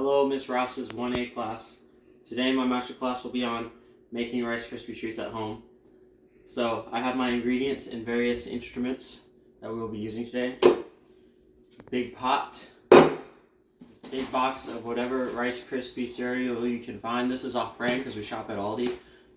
Hello, Miss Ross's 1A class. Today my master class will be on making Rice Krispy Treats at home. So I have my ingredients and various instruments that we will be using today. Big pot, big box of whatever Rice Krispie cereal you can find. This is off-brand because we shop at Aldi,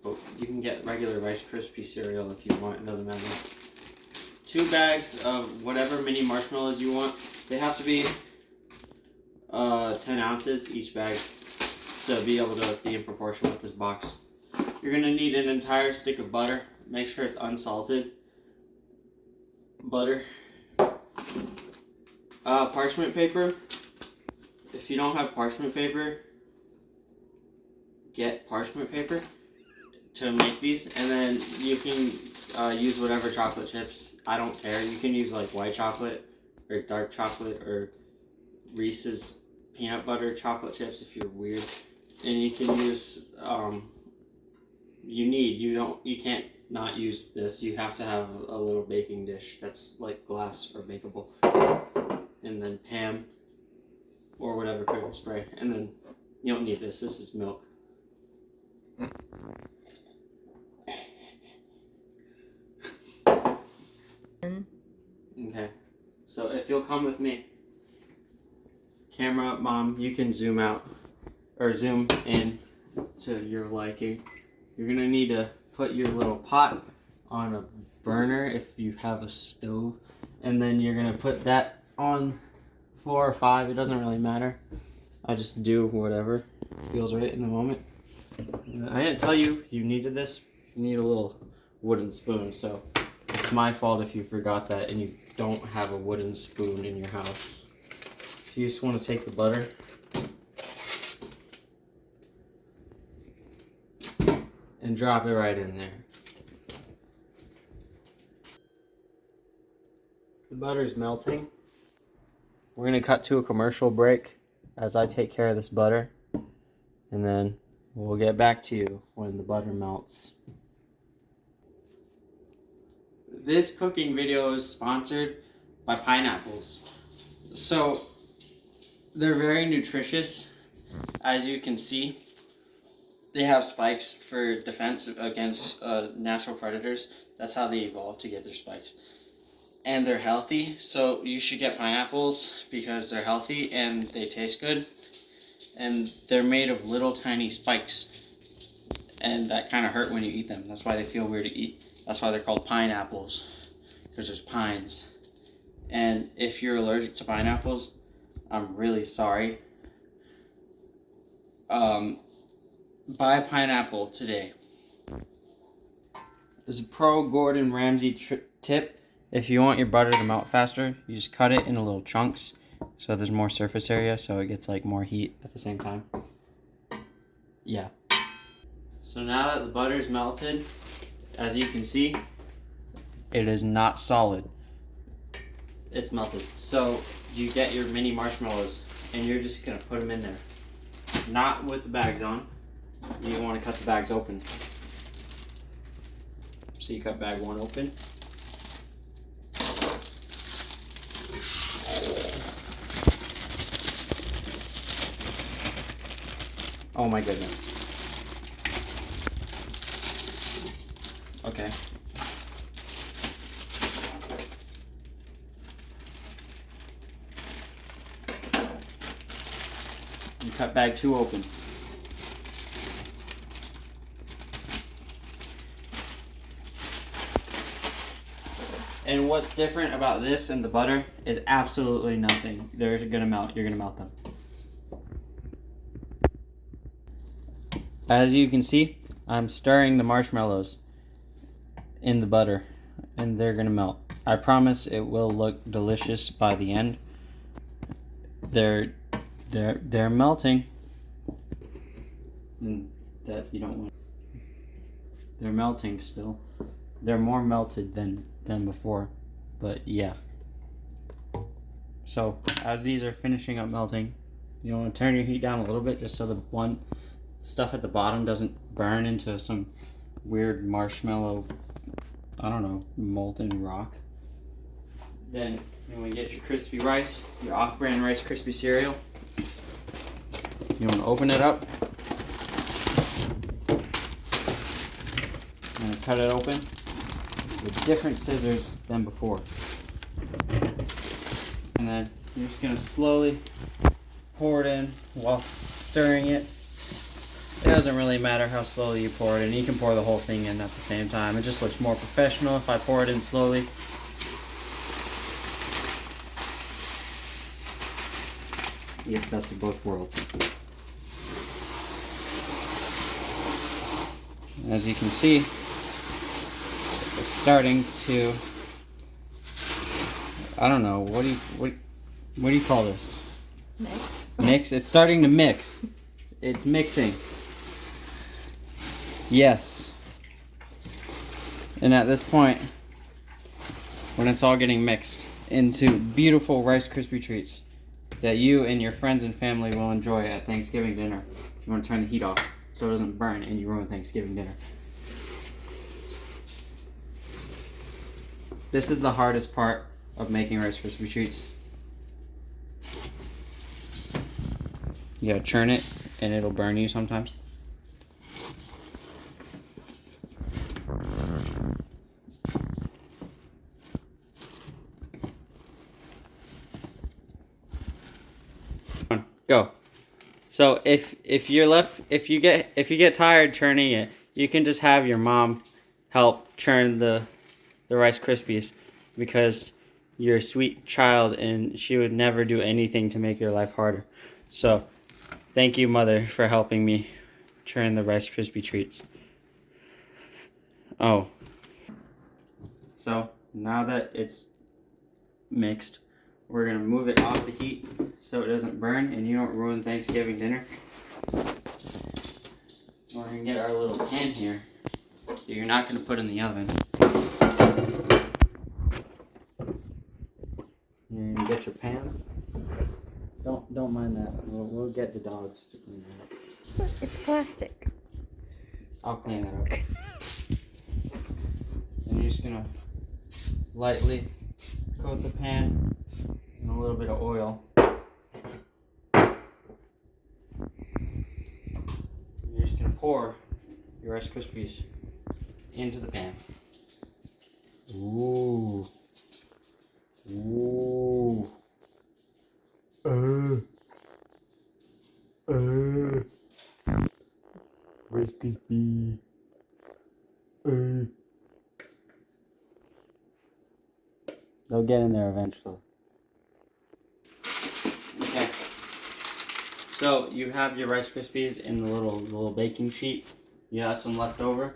but you can get regular Rice Krispie cereal if you want, it doesn't matter. 2 bags of whatever mini marshmallows you want. They have to be 10 ounces each bag to be able to be in proportion with this box. You're going to need an entire stick of butter. Make sure it's unsalted butter. Parchment paper. If you don't have parchment paper, get parchment paper to make these, and then you can use whatever chocolate chips. I don't care. You can use like white chocolate or dark chocolate or Reese's peanut butter chocolate chips if you're weird, and you can use you can't not use this. You have to have a little baking dish that's like glass or bakeable, and then Pam or whatever cooking spray, and then you don't need this. This is milk. Okay, so if you'll come with me. Camera, Mom, you can zoom out or zoom in to your liking. You're gonna need to put your little pot on a burner if you have a stove, and then you're gonna put that on 4 or 5. It doesn't really matter. I just do whatever feels right in the moment. I didn't tell you needed this. You need a little wooden spoon, so it's my fault if you forgot that and you don't have a wooden spoon in your house. You just want to take the butter and drop it right in there. The butter is melting. We're going to cut to a commercial break as I take care of this butter, and then we'll get back to you when the butter melts. This cooking video is sponsored by pineapples. So they're very nutritious, as you can see. They have spikes for defense against natural predators. That's how they evolved, to get their spikes. And they're healthy, so you should get pineapples because they're healthy and they taste good. And they're made of little tiny spikes, and that kind of hurt when you eat them. That's why they feel weird to eat. That's why they're called pineapples, because there's pines. And if you're allergic to pineapples, I'm really sorry. Buy a pineapple today. There's a pro Gordon Ramsay tip. If you want your butter to melt faster, you just cut it into little chunks so there's more surface area, so it gets like more heat at the same time. Yeah. So now that the butter's melted, as you can see, it is not solid. It's melted. So you get your mini marshmallows and you're just gonna put them in there. Not with the bags on. You want to cut the bags open. So you cut bag 1 open. Oh my goodness. Okay. You cut bag 2 open. And what's different about this and the butter is absolutely nothing. They're gonna melt. You're gonna melt them. As you can see, I'm stirring the marshmallows in the butter, and they're gonna melt. I promise it will look delicious by the end. They're melting. And that you don't want. They're melting still. They're more melted than before, but yeah. So as these are finishing up melting, you want to turn your heat down a little bit just so the one stuff at the bottom doesn't burn into some weird marshmallow, I don't know, molten rock. Then you want to get your crispy rice, your off-brand Rice Krispie cereal. You want to open it up and cut it open with different scissors than before. And then you're just going to slowly pour it in while stirring it. It doesn't really matter how slowly you pour it in. You can pour the whole thing in at the same time. It just looks more professional if I pour it in slowly. You get the best of both worlds. As you can see, it's starting to, I don't know, what do you call this? Mix. Mix? It's starting to mix. It's mixing. Yes. And at this point, when it's all getting mixed into beautiful Rice Krispy Treats that you and your friends and family will enjoy at Thanksgiving dinner. If you want to turn the heat off so it doesn't burn and you ruin Thanksgiving dinner. This is the hardest part of making Rice Krispy Treats. You gotta churn it and it'll burn you sometimes. Go. So if you get tired churning it, you can just have your mom help churn the Rice Krispies, because you're a sweet child and she would never do anything to make your life harder. So thank you, Mother, for helping me churn the Rice Krispy Treats. Oh. So now that it's mixed, we're going to move it off the heat so it doesn't burn and you don't ruin Thanksgiving dinner. We're going to get our little pan here that you're not going to put in the oven. You're going to get your pan. Don't mind that. We'll get the dogs to clean that up. It's plastic. I'll clean that up. And you're just going to lightly coat the pan in a little bit of oil. You're just going to pour your Rice Krispies into the pan. Ooh. Ooh. Rice Krispie. They'll get in there eventually. Okay. So you have your Rice Krispies in the little baking sheet. You have some left over,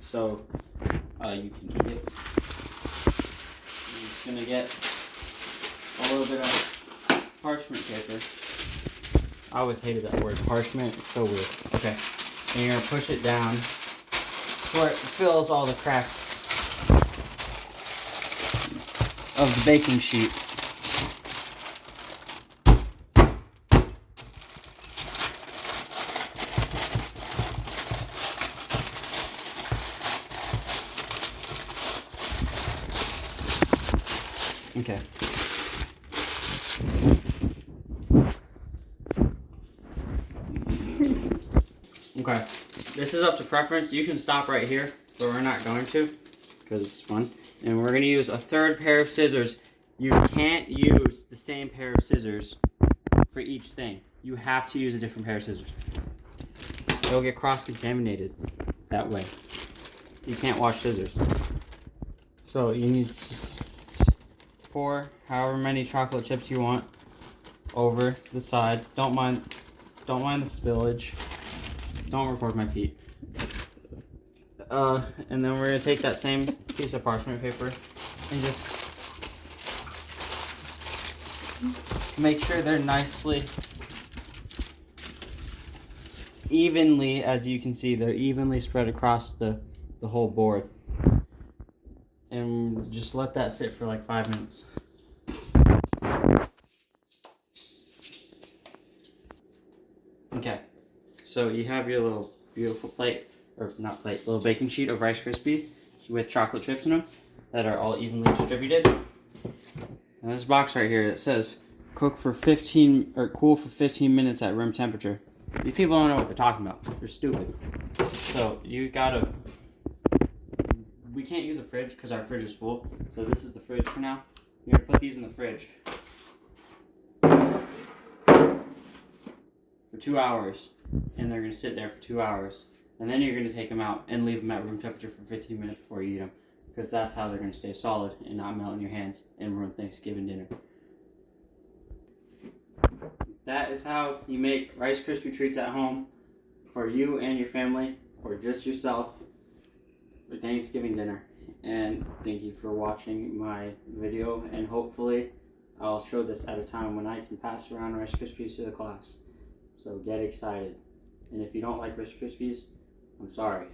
so you can eat it. I'm just gonna get a little bit of parchment paper. I always hated that word, parchment. It's so weird. Okay. And you're gonna push it down where it fills all the cracks of the baking sheet. Okay. Okay. This is up to preference. You can stop right here, but we're not going to because it's fun. And we're going to use a third pair of scissors. You can't use the same pair of scissors for each thing. You have to use a different pair of scissors. It'll get cross-contaminated that way. You can't wash scissors. So you need to just pour however many chocolate chips you want over the side. Don't mind the spillage. Don't record my feet. And then we're going to take that same piece of parchment paper and just make sure they're nicely, evenly, as you can see, they're evenly spread across the whole board. And just let that sit for like 5 minutes. Okay, so you have your little beautiful plate, or not plate, little baking sheet of Rice Krispie with chocolate chips in them that are all evenly distributed. And this box right here, it says cook for 15 or cool for 15 minutes at room temperature. These people don't know what they're talking about. They're stupid. So you gotta. We can't use a fridge because our fridge is full. So this is the fridge for now. You're gonna put these in the fridge for 2 hours, and they're gonna sit there for 2 hours, and then you're gonna take them out and leave them at room temperature for 15 minutes before you eat them, because that's how they're gonna stay solid and not melt in your hands and ruin Thanksgiving dinner. That is how you make Rice Krispy Treats at home for you and your family, or just yourself, for Thanksgiving dinner. And thank you for watching my video, and hopefully I'll show this at a time when I can pass around Rice Krispies to the class. So get excited. And if you don't like Rice Krispies, I'm sorry.